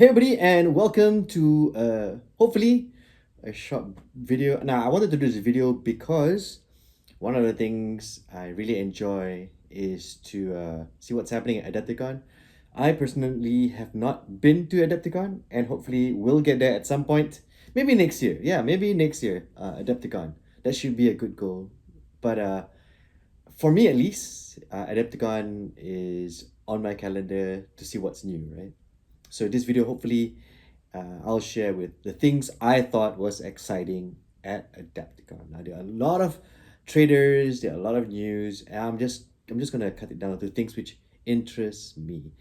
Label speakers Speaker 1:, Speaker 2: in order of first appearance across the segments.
Speaker 1: Hey everybody, and welcome to hopefully a short video. Now, I wanted to do this video because one of the things I really enjoy is to see what's happening at Adepticon. I personally have not been to Adepticon, and hopefully will get there at some point. Maybe next year. Yeah, maybe next year. Adepticon. That should be a good goal. But for me at least, Adepticon is on my calendar to see what's new, right? So this video, hopefully, I'll share with the things I thought was exciting at Adepticon. Now there are a lot of traders, there are a lot of news, and I'm just gonna cut it down to things which interest me.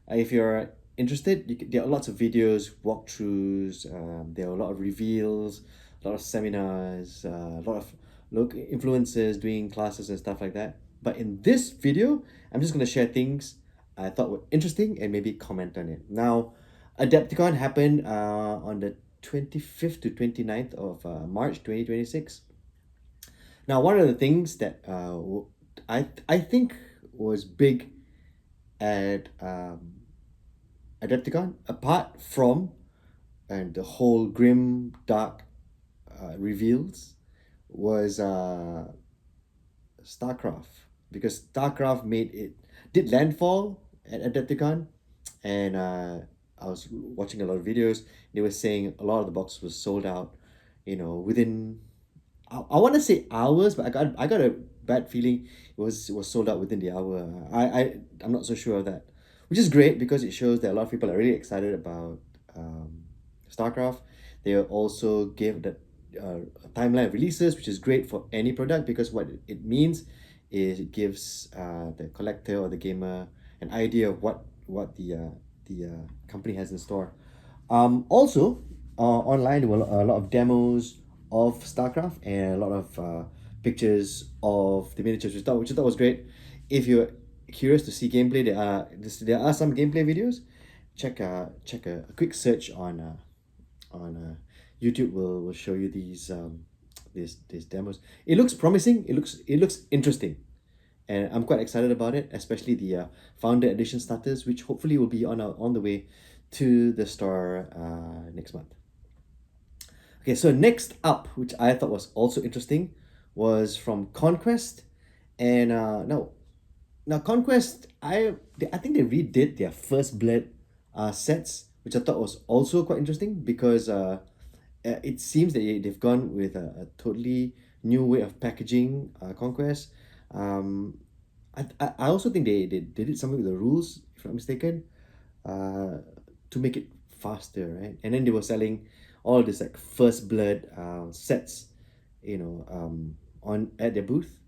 Speaker 1: If you're interested, there are lots of videos, walkthroughs. There are a lot of reveals, a lot of seminars, a lot of local influencers doing classes and stuff like that. But in this video, I'm just gonna share things I thought were interesting and maybe comment on it. Now, Adepticon happened on the 25th to 29th of March 2026. Now, one of the things that I think was big at Adepticon, apart from and the whole grim dark reveals, was StarCraft, because StarCraft did landfall at Adepticon, and I was watching a lot of videos. They were saying a lot of the boxes was sold out, within I want to say hours, but I got a bad feeling it was sold out within the hour. I'm not so sure of that, which is great because it shows that a lot of people are really excited about StarCraft. They also gave that timeline of releases, which is great for any product because what it means is it gives the collector or the gamer an idea of what the company has in store. Also, online there were a lot of demos of StarCraft and a lot of pictures of the miniatures, which I thought was great. If you're curious to see gameplay, there are some gameplay videos. Check a quick search on YouTube will show you these demos. It looks promising. It looks interesting, and I'm quite excited about it, especially the Founder Edition starters, which hopefully will be on the way to the store next month. Okay, so next up, which I thought was also interesting, was from Conquest, and now Conquest, I think they redid their First Blood sets, which I thought was also quite interesting because it seems that they've gone with a totally new way of packaging Conquest. I also think they did something with the rules, if I'm not mistaken, uh, to make it faster, right? And then they were selling all this like First Blood sets, on at their booth.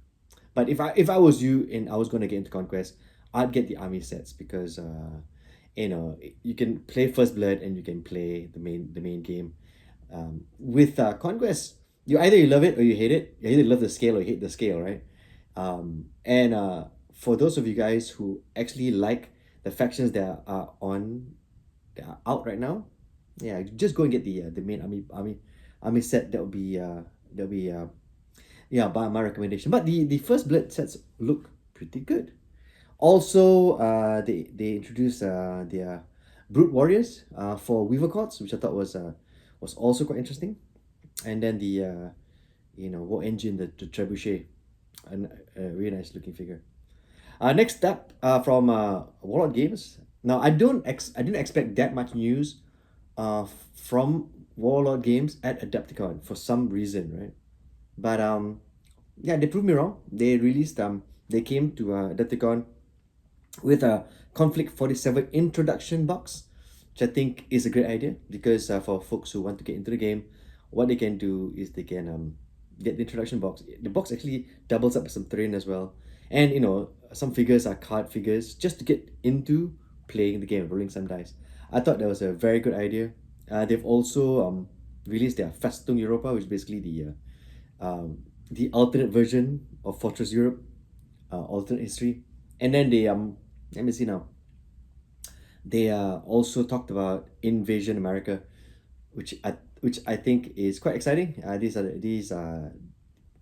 Speaker 1: But if I was you and I was gonna get into Conquest, I'd get the army sets because you can play First Blood and you can play the main game. With Conquest, you love it or you hate it. You either love the scale or you hate the scale, right? And for those of you guys who actually like the factions that are out right now, yeah, just go and get the main army set. That would be yeah, by my recommendation. But the First Blood sets look pretty good. Also, they introduced their Brute Warriors for Weaver Courts, which I thought was also quite interesting. And then the War Engine, the Trebuchet, and a really nice looking figure. Next up, from Warlord Games. Now, I didn't expect that much news from Warlord Games at Adepticon for some reason, right? But yeah, they proved me wrong. They came to Adepticon with a Conflict 47 introduction box, which I think is a great idea because for folks who want to get into the game, what they can do is they can get the introduction box. The box actually doubles up as some terrain as well, and some figures are card figures just to get into playing the game, rolling some dice. I thought that was a very good idea. They've also released their Festung Europa, which is basically the alternate version of Fortress Europe, alternate history. And then they let me see now. They also talked about Invasion America, which I think is quite exciting.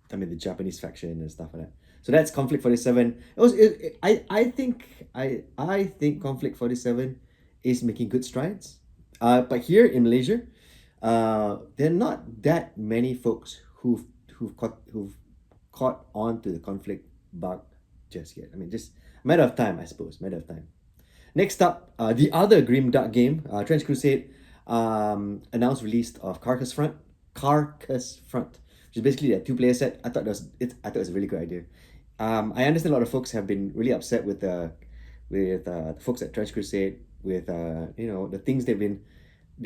Speaker 1: The Japanese faction and stuff like that. So that's Conflict 47. I think Conflict 47 is making good strides. But here in Malaysia, there are not that many folks who've caught on to the conflict bug just yet. I mean, just a matter of time, I suppose. Matter of time. Next up, the other Grimdark game, Trench Crusade, announced release of Carcass Front, which is basically a two-player set. I thought it was a really good idea. I understand a lot of folks have been really upset with the folks at Trench Crusade with the things they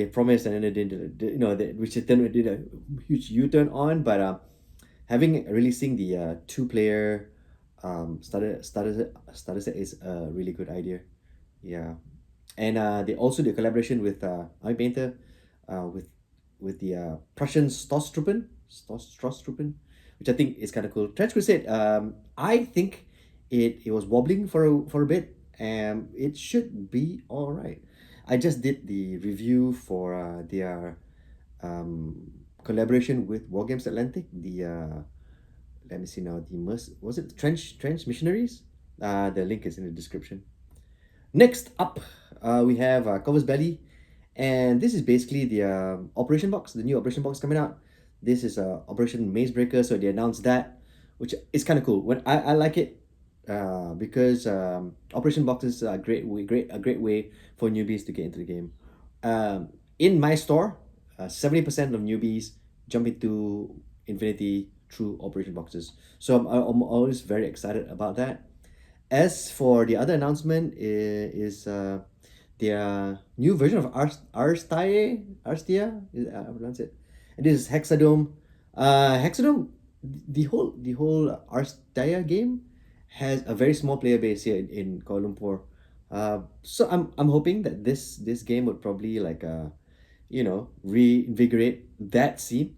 Speaker 1: promised and then they did which they then did a huge U-turn on. But having releasing the two-player starter set is a really good idea. Yeah, and they also did a collaboration with Army Painter, with the Prussian Stosstruppen, which I think is kind of cool. Trench Crusade, I think it was wobbling for a bit, and it should be all right. I just did the review for their collaboration with War Games Atlantic. Let me see now. Was it Trench Missionaries? The link is in the description. Next up, we have Corvus Belli, and this is basically the Operation Box, the new Operation Box coming out. This is Operation Mazebreaker, so they announced that, which is kind of cool. When I like it, because Operation Boxes are a great way for newbies to get into the game. In my store, 70% of newbies jump into Infinity through Operation Boxes, so I'm always very excited about that. As for the other announcement is their new version of Arstia, I pronounce it. And this is Hexadome. Hexadome, the whole Arstia game has a very small player base here in Kuala Lumpur. So I'm hoping that this game would probably reinvigorate that scene.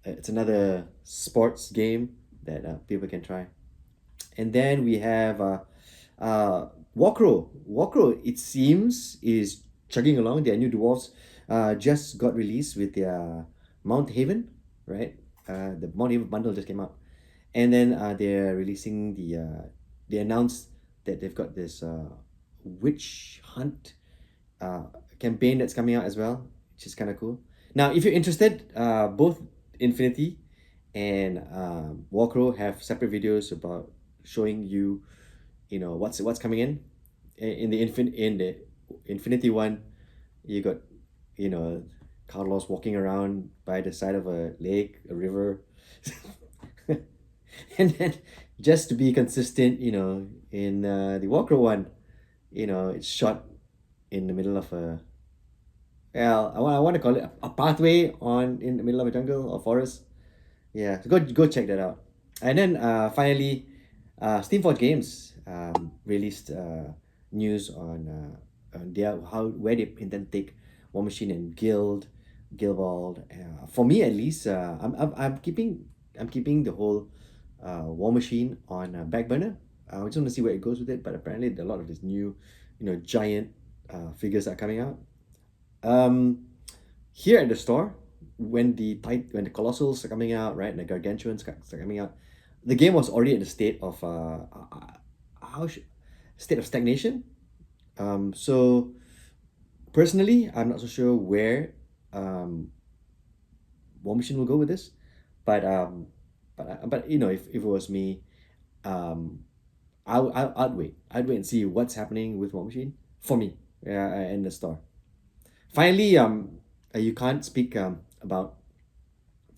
Speaker 1: It's another sports game that people can try. And then we have Warcrow. Warcrow, it seems, is chugging along. Their new dwarves just got released with their Mount Haven, right? The Mount Haven bundle just came out. And then they're releasing they announced that they've got this witch hunt campaign that's coming out as well, which is kind of cool. Now, if you're interested, both Infinity and Warcrow have separate videos about showing you, what's coming in the Infinity one. You got, Carlos walking around by the side of a lake, a river, and then just to be consistent, in the Warcrow one, it's shot in the middle of a, well, I want to call it a pathway in the middle of a jungle or forest. Yeah, so go check that out. And then finally, Steamforged Games released news on where they intend to take Warmachine and Guildball. For me, at least, I'm keeping the whole Warmachine on back burner. I just want to see where it goes with it. But apparently, a lot of these new, giant figures are coming out. Here at the store, when the Colossals are coming out, right, and the Gargantuans are coming out, the game was already in a state of state of stagnation. So personally, I'm not so sure where Warmachine will go with this, but if it was me, I'd wait and see what's happening with Warmachine for me, in the store. Finally, you can't speak about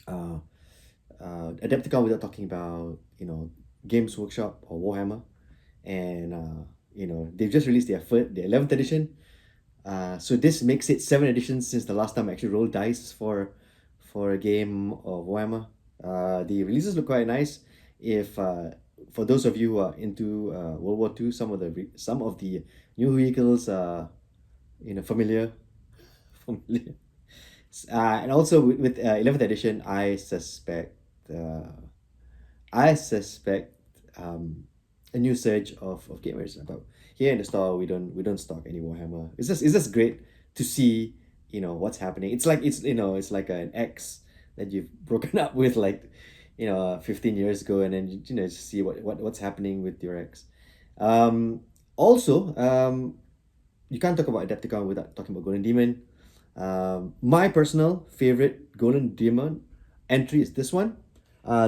Speaker 1: Adepticon without talking about Games Workshop or Warhammer, and they've just released their 11th edition. So this makes it 7 editions since the last time I actually rolled dice for a game of Warhammer. The releases look quite nice. If for those of you who are into World War II, some of the new vehicles are familiar. And also with 11th edition, I suspect a new surge of gamers. But here in the store, we don't stock any Warhammer. It's just great to see what's happening. It's like an ex that you've broken up with 15 years ago, and then just see what's happening with your ex. Also, you can't talk about Adepticon without talking about Golden Demon. My personal favorite Golden Demon entry is this one.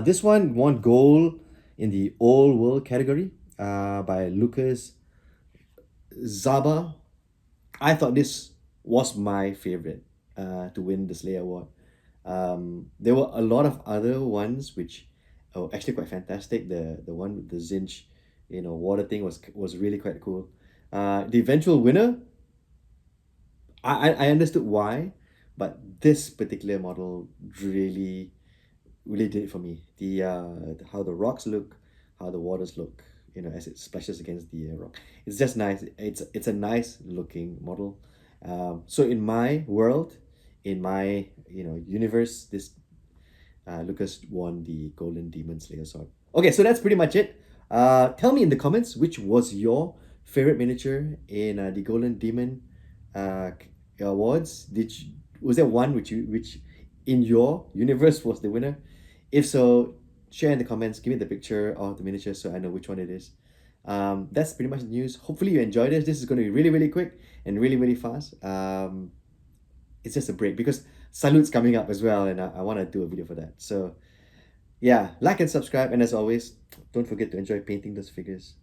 Speaker 1: This one won gold in the Old World category by Lucas Zaba. I thought this was my favorite to win the Slayer Award. There were a lot of other ones which are actually quite fantastic. The one with the Zinch, water thing was really quite cool. The eventual winner, I understood why, but this particular model really did it for me. How the rocks look, how the waters look, as it splashes against the rock. It's just nice. It's a nice looking model. So in my world, in my universe, this Lucas won the Golden Demon Slayer sword. Okay, so that's pretty much it. Tell me in the comments which was your favorite miniature in the Golden Demon awards. Was there one which in your universe was the winner? If so, share in the comments. Give me the picture of the miniature so I know which one it is. That's pretty much the news. Hopefully you enjoyed this. This is going to be really quick and really fast. It's just a break because Salut's coming up as well, and I want to do a video for that. So yeah, like and subscribe, and as always, don't forget to enjoy painting those figures.